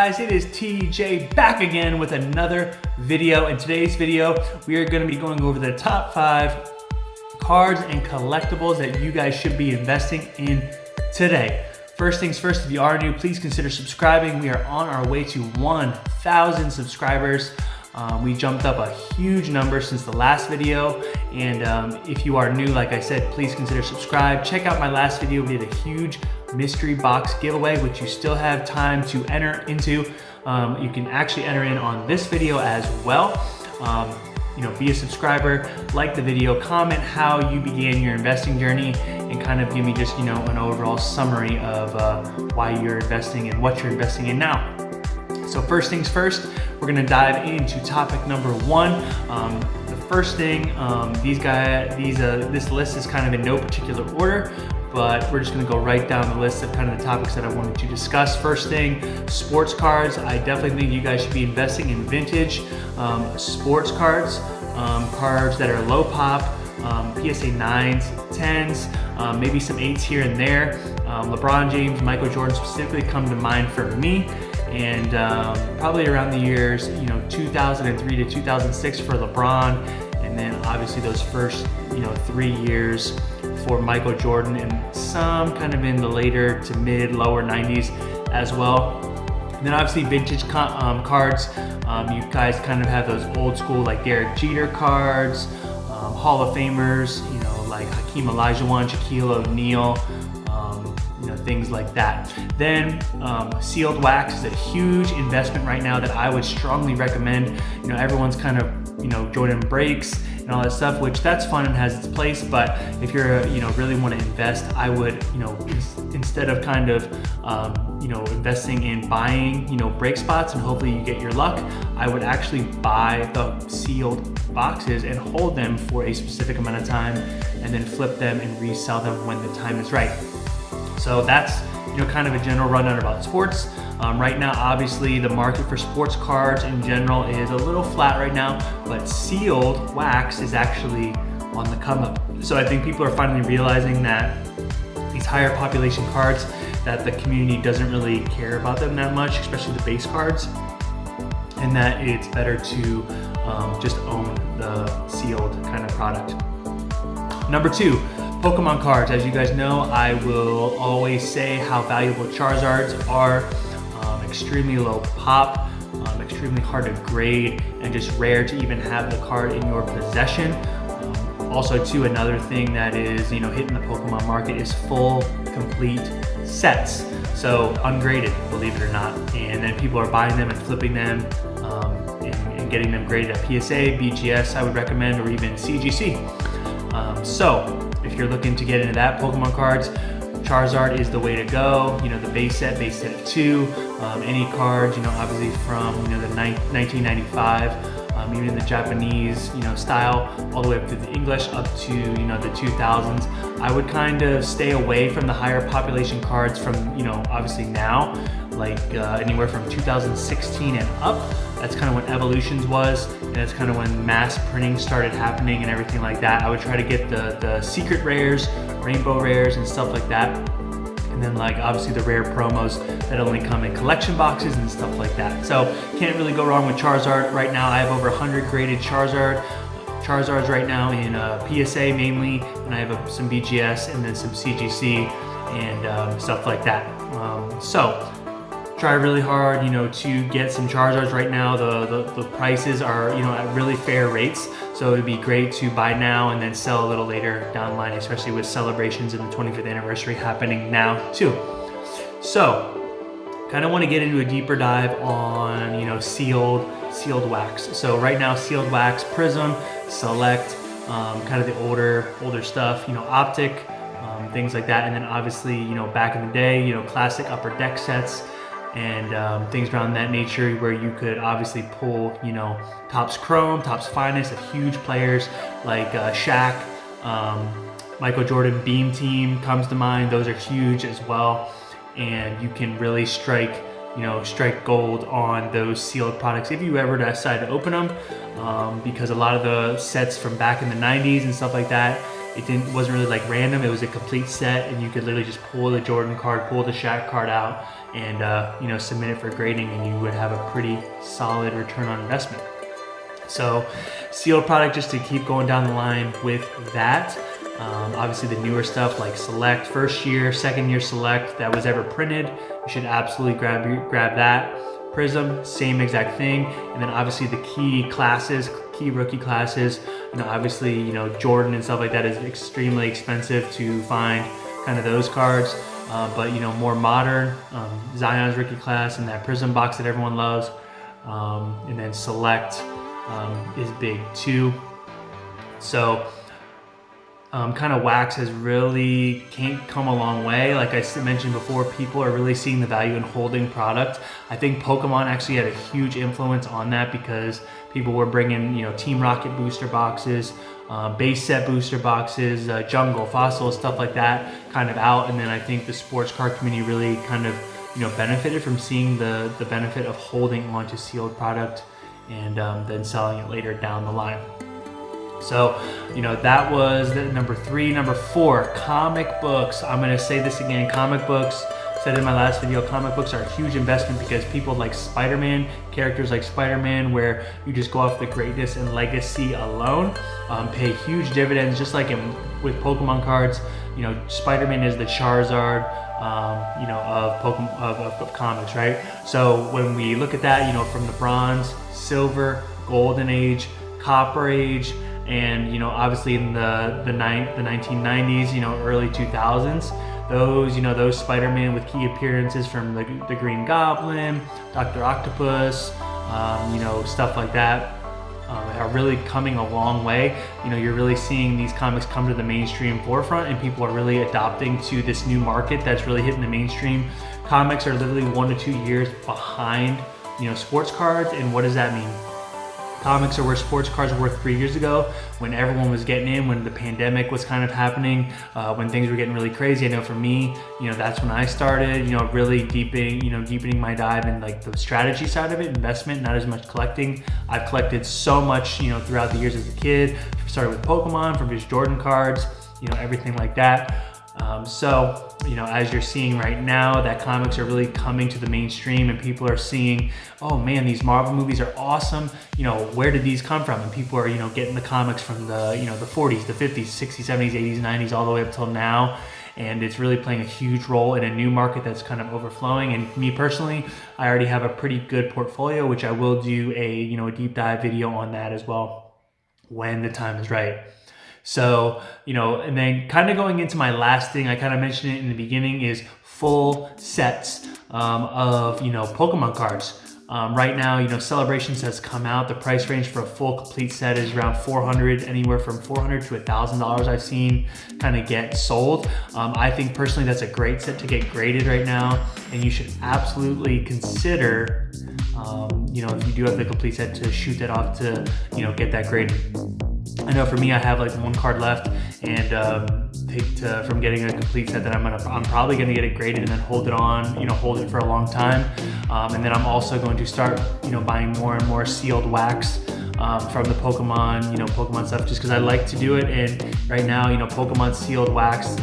guys? It is TJ back again with another video. In today's video, we are going to be going over the top 5 cards and collectibles that you guys should be investing in today. First things first, if you are new, please consider subscribing. We are on our way to 1,000 subscribers. We jumped up a huge number since the last video, and if you are new, like I said, please consider subscribe. Check out my last video. We did a huge mystery box giveaway, which you still have time to enter into. You can actually enter in on this video as well. Be a subscriber, like the video, comment how you began your investing journey, and kind of give me just an overall summary of why you're investing and what you're investing in now. So first things first, we're gonna dive into topic number 1. The first thing, this list is kind of in no particular order, but we're just gonna go right down the list of kind of the topics that I wanted to discuss. First thing, sports cards. I definitely think you guys should be investing in vintage sports cards, cards that are low pop, PSA 9s, 10s, maybe some 8s here and there. LeBron James, Michael Jordan specifically come to mind for me. And probably around the years 2003 to 2006 for LeBron, and then obviously those first 3 years for Michael Jordan, and some kind of in the later to mid lower 90s as well. And then obviously vintage cards, you guys kind of have those old school like Derek Jeter cards, Hall of Famers, like Hakeem Olajuwon, Shaquille O'Neal, things like that. Then sealed wax is a huge investment right now that I would strongly recommend. Everyone's kind of joining breaks and all that stuff, which that's fun and has its place, but if you're really want to invest, I would instead of kind of investing in buying break spots and hopefully you get your luck, I would actually buy the sealed boxes and hold them for a specific amount of time and then flip them and resell them when the time is right. So that's kind of a general rundown about sports. Right now, obviously, the market for sports cards in general is a little flat right now, but sealed wax is actually on the come up. So I think people are finally realizing that these higher population cards, that the community doesn't really care about them that much, especially the base cards, and that it's better to just own the sealed kind of product. Number 2, Pokemon cards. As you guys know, I will always say how valuable Charizards are. Extremely low pop, extremely hard to grade, and just rare to even have the card in your possession. Also too, another thing that is hitting the Pokemon market is full complete sets. So ungraded, believe it or not, and then people are buying them and flipping them and getting them graded at PSA, BGS I would recommend, or even CGC. So if you're looking to get into that, Pokemon cards, Charizard is the way to go. The base set 2, any cards, obviously from the 1995, even in the Japanese style, all the way up to the English, up to the 2000s. I would kind of stay away from the higher population cards from obviously now, like anywhere from 2016 and up. That's kind of when Evolutions was, and that's kind of when mass printing started happening and everything like that. I would try to get the secret rares, rainbow rares, and stuff like that. And then like obviously the rare promos that only come in collection boxes and stuff like that. So can't really go wrong with Charizard. Right now I have over 100 graded Charizards right now in PSA mainly, and I have some BGS and then some CGC and stuff like that. So try really hard, to get some Charizards right now. The prices are, at really fair rates. So it'd be great to buy now and then sell a little later down the line, especially with celebrations and the 25th anniversary happening now too. So kind of want to get into a deeper dive on, sealed wax. So right now, sealed wax, Prism, Select, kind of the older stuff, Optic, things like that. And then obviously, back in the day, classic upper deck sets, and things around that nature, where you could obviously pull, Topps Chrome, Topps Finest of huge players like Shaq, Michael Jordan Beam Team comes to mind. Those are huge as well, and you can really strike gold on those sealed products if you ever decide to open them, because a lot of the sets from back in the 90s and stuff like that, wasn't really like random. It was a complete set, and you could literally just pull the Jordan card, pull the Shaq card out, and you know, submit it for grading, and you would have a pretty solid return on investment. So sealed product, just to keep going down the line with that. Obviously the newer stuff like Select, first year, second year Select that was ever printed, you should absolutely grab that. Prism, same exact thing. And then obviously the key rookie classes, you know, obviously, you know, Jordan and stuff like that is extremely expensive to find kind of those cards. But you know, more modern, Zion's rookie class and that Prism box that everyone loves. And then Select is big too. So kind of wax has really come a long way. Like I mentioned before, people are really seeing the value in holding product. I think Pokemon actually had a huge influence on that, because people were bringing, you know, Team Rocket booster boxes, base set booster boxes, Jungle, Fossil, stuff like that kind of out. And then I think the sports card community really kind of, you know, benefited from seeing the benefit of holding onto sealed product and then selling it later down the line. So, you know, that was number 3. Number 4, comic books. I'm going to say this again, comic books. Said in my last video, comic books are a huge investment, because people like Spider-Man, characters like Spider-Man, where you just go off the greatness and legacy alone, pay huge dividends, just like with Pokemon cards. You know, Spider-Man is the Charizard, you know, of comics, right? So when we look at that, you know, from the Bronze, Silver, Golden Age, Copper Age, and you know, obviously in the 1990s, you know, early 2000s, those Spider-Man with key appearances from the Green Goblin, Dr. Octopus, you know, stuff like that, are really coming a long way. You know, you're really seeing these comics come to the mainstream forefront, and people are really adopting to this new market that's really hitting the mainstream. Comics are literally 1 to 2 years behind, you know, sports cards. And what does that mean? Comics are where sports cards were 3 years ago, when everyone was getting in, when the pandemic was kind of happening, when things were getting really crazy. I know for me, you know, that's when I started, you know, really deepening my dive in like the strategy side of it, investment, not as much collecting. I've collected so much, you know, throughout the years as a kid. Started with Pokemon, from just Jordan cards, you know, everything like that. So, you know, as you're seeing right now, that comics are really coming to the mainstream, and people are seeing, oh man, these Marvel movies are awesome. You know, where did these come from? And people are, you know, getting the comics from the, you know, the 40s, the 50s, 60s, 70s, 80s, 90s, all the way up till now. And it's really playing a huge role in a new market that's kind of overflowing. And me personally, I already have a pretty good portfolio, which I will do a deep dive video on that as well when the time is right. So, you know, and then kind of going into my last thing, I kind of mentioned it in the beginning, is full sets of, you know, Pokemon cards. Right now, you know, Celebrations has come out. The price range for a full complete set is around $400, anywhere from $400 to $1,000 I've seen kind of get sold. I think personally that's a great set to get graded right now, and you should absolutely consider, you know, if you do have the complete set, to shoot that off to, you know, get that graded. I know for me, I have like 1 card left, and from getting a complete set that I'm probably gonna get it graded and then hold it for a long time. And then I'm also going to start, you know, buying more and more sealed wax from the Pokemon, you know, Pokemon stuff, just because I like to do it. And right now, you know, Pokemon sealed wax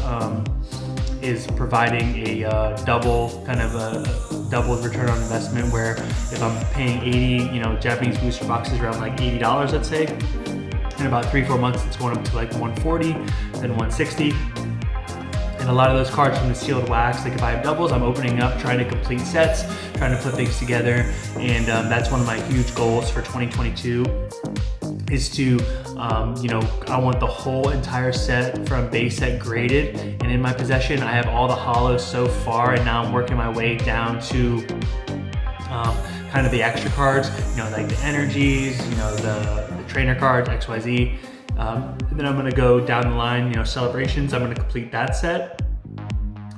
is providing a double return on investment, where if I'm paying 80, you know, Japanese booster boxes around like $80, let's say, in about 3-4 months, it's going up to like 140, then 160. And a lot of those cards from the sealed wax, like if I have doubles, I'm opening up, trying to complete sets, trying to put things together. And that's one of my huge goals for 2022, is to, you know, I want the whole entire set from base set graded and in my possession. I have all the holos so far, and now I'm working my way down to kind of the extra cards, you know, like the energies, you know, the trainer cards, XYZ. Then I'm gonna go down the line, you know, Celebrations, I'm gonna complete that set.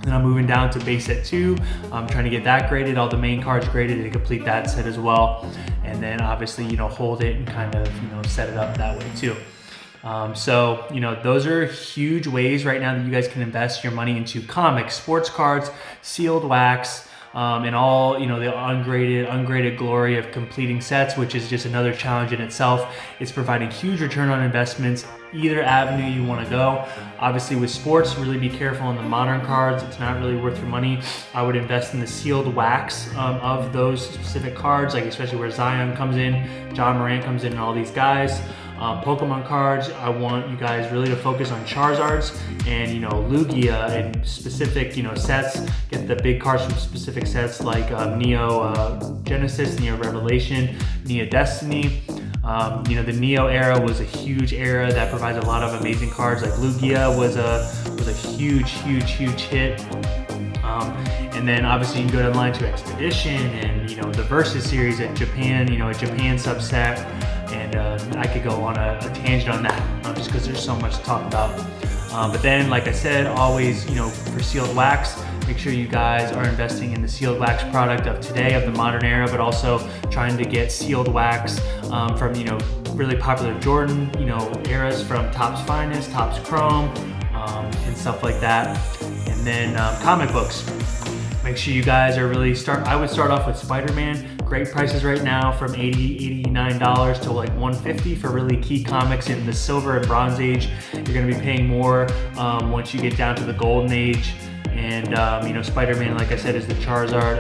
Then I'm moving down to base set 2. I'm trying to get that graded, all the main cards graded, and complete that set as well. And then obviously, you know, hold it and kind of, you know, set it up that way too. So, you know, those are huge ways right now that you guys can invest your money into comics, sports cards, sealed wax, and all, you know, the ungraded glory of completing sets, which is just another challenge in itself. It's providing huge return on investments, either avenue you want to go. Obviously with sports, really be careful on the modern cards. It's not really worth your money. I would invest in the sealed wax of those specific cards, like especially where Zion comes in, John Morant comes in, and all these guys. Pokemon cards, I want you guys really to focus on Charizards and, you know, Lugia and specific, you know, sets. Get the big cards from specific sets like Neo Genesis, Neo Revelation, Neo Destiny. You know, the Neo era was a huge era that provides a lot of amazing cards. Like Lugia was a huge hit. And then obviously you can go online to Expedition and, you know, the Versus series at Japan, you know, a Japan subset. And I could go on a tangent on that just because there's so much to talk about. But then, like I said, always, you know, for sealed wax, make sure you guys are investing in the sealed wax product of today, of the modern era, but also trying to get sealed wax from, you know, really popular Jordan, you know, eras from Topps Finest, Topps Chrome, and stuff like that. And then comic books. Make sure you guys are really I would start off with Spider-Man. Great prices right now from $80, $89 to like $150 for really key comics in the Silver and Bronze Age. You're gonna be paying more once you get down to the Golden Age. And you know, Spider-Man, like I said, is the Charizard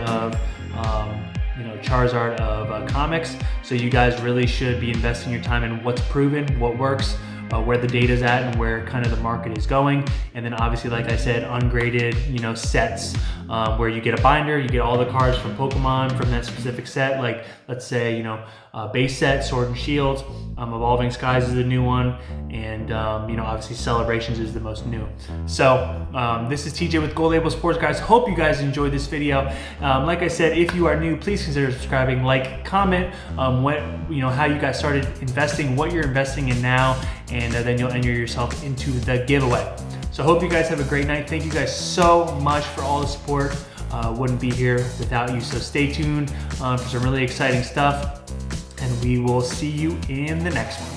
of comics. So you guys really should be investing your time in what's proven, what works, where the data's at, and where kind of the market is going. And then obviously, like I said, ungraded, you know, sets where you get a binder, you get all the cards from Pokemon from that specific set. Like let's say, you know, base set, Sword and Shield, Evolving Skies is the new one, and you know, obviously Celebrations is the most new. So this is TJ with Gold Label Sports, guys. Hope you guys enjoyed this video. Like I said, if you are new, please consider subscribing, like, comment what, you know, how you guys started investing, what you're investing in now, and then you'll enter yourself into the giveaway. So hope you guys have a great night. Thank you guys so much for all the support. Wouldn't be here without you. So stay tuned for some really exciting stuff, and we will see you in the next one.